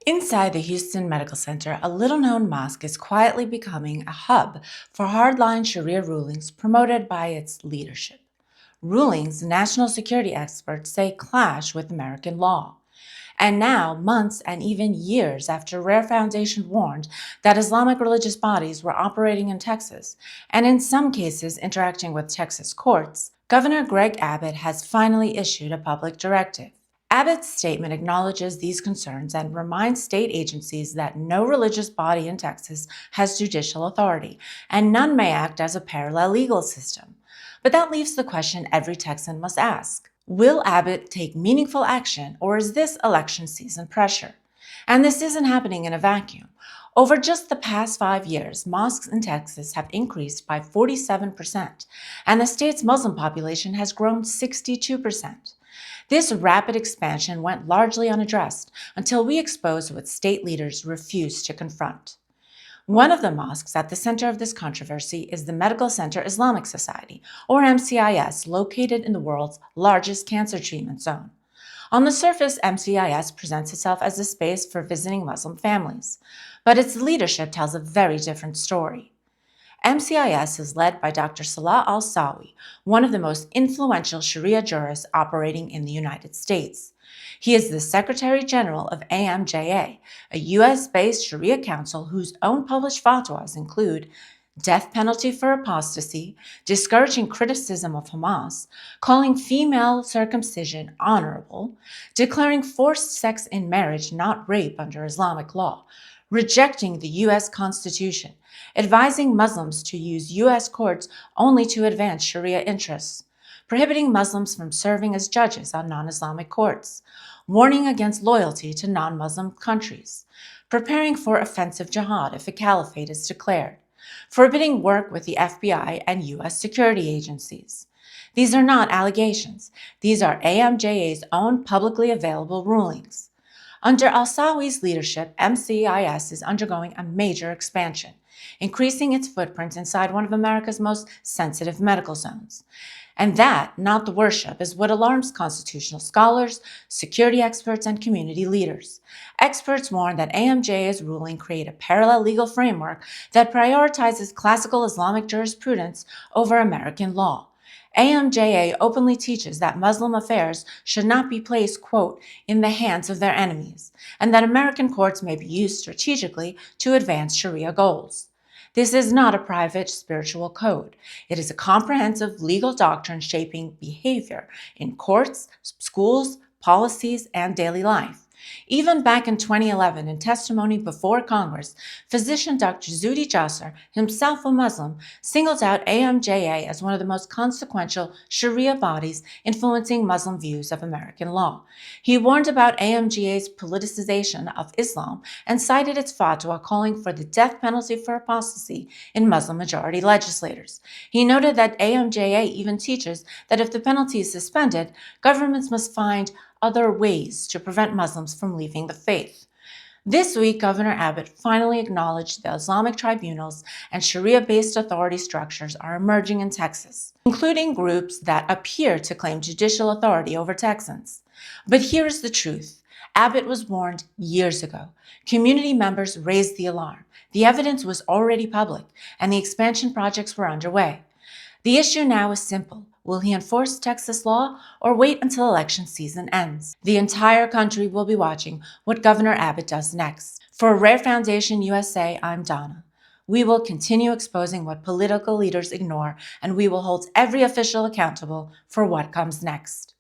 Inside the Houston Medical Center, a little-known mosque is quietly becoming a hub for hardline Sharia rulings promoted by its leadership. Rulings national security experts say clash with American law. And now, months and even years after Rare Foundation warned that Islamic religious bodies were operating in Texas, and in some cases interacting with Texas courts, Governor Greg Abbott has finally issued a public directive. Abbott's statement acknowledges these concerns and reminds state agencies that no religious body in Texas has judicial authority, and none may act as a parallel legal system. But that leaves the question every Texan must ask. Will Abbott take meaningful action, or is this election season pressure? And this isn't happening in a vacuum. Over just the past 5 years, mosques in Texas have increased by 47%, and the state's Muslim population has grown 62%. This rapid expansion went largely unaddressed until we exposed what state leaders refused to confront. One of the mosques at the center of this controversy is the Medical Center Islamic Society, or MCIS, located in the world's largest cancer treatment zone. On the surface, MCIS presents itself as a space for visiting Muslim families, but its leadership tells a very different story. MCIS is led by Dr. Salah al-Sawi, one of the most influential Sharia jurists operating in the United States. He is the Secretary General of AMJA, a U.S.-based Sharia council whose own published fatwas include death penalty for apostasy, discouraging criticism of Hamas, calling female circumcision honorable, declaring forced sex in marriage not rape under Islamic law, rejecting the U.S. Constitution, advising Muslims to use U.S. courts only to advance Sharia interests, prohibiting Muslims from serving as judges on non-Islamic courts, warning against loyalty to non-Muslim countries, preparing for offensive jihad if a caliphate is declared, forbidding work with the FBI and U.S. security agencies. These are not allegations. These are AMJA's own publicly available rulings. Under al-Sawi's leadership, MCIS is undergoing a major expansion, increasing its footprint inside one of America's most sensitive medical zones. And that, not the worship, is what alarms constitutional scholars, security experts, and community leaders. Experts warn that AMJ's ruling create a parallel legal framework that prioritizes classical Islamic jurisprudence over American law. AMJA openly teaches that Muslim affairs should not be placed, quote, in the hands of their enemies, and that American courts may be used strategically to advance Sharia goals. This is not a private spiritual code. It is a comprehensive legal doctrine shaping behavior in courts, schools, policies, and daily life. Even back in 2011, in testimony before Congress, physician Dr. Zuhdi Jasser, himself a Muslim, singled out AMJA as one of the most consequential Sharia bodies influencing Muslim views of American law. He warned about AMJA's politicization of Islam and cited its fatwa calling for the death penalty for apostasy in Muslim-majority legislators. He noted that AMJA even teaches that if the penalty is suspended, governments must find other ways to prevent Muslims from leaving the faith. This week, Governor Abbott finally acknowledged the Islamic tribunals and Sharia-based authority structures are emerging in Texas, including groups that appear to claim judicial authority over Texans. But here's the truth. Abbott was warned years ago. Community members raised the alarm. The evidence was already public, and the expansion projects were underway. The issue now is simple. Will he enforce Texas law or wait until election season ends? The entire country will be watching what Governor Abbott does next. For Rare Foundation USA, I'm Donna. We will continue exposing what political leaders ignore, and we will hold every official accountable for what comes next.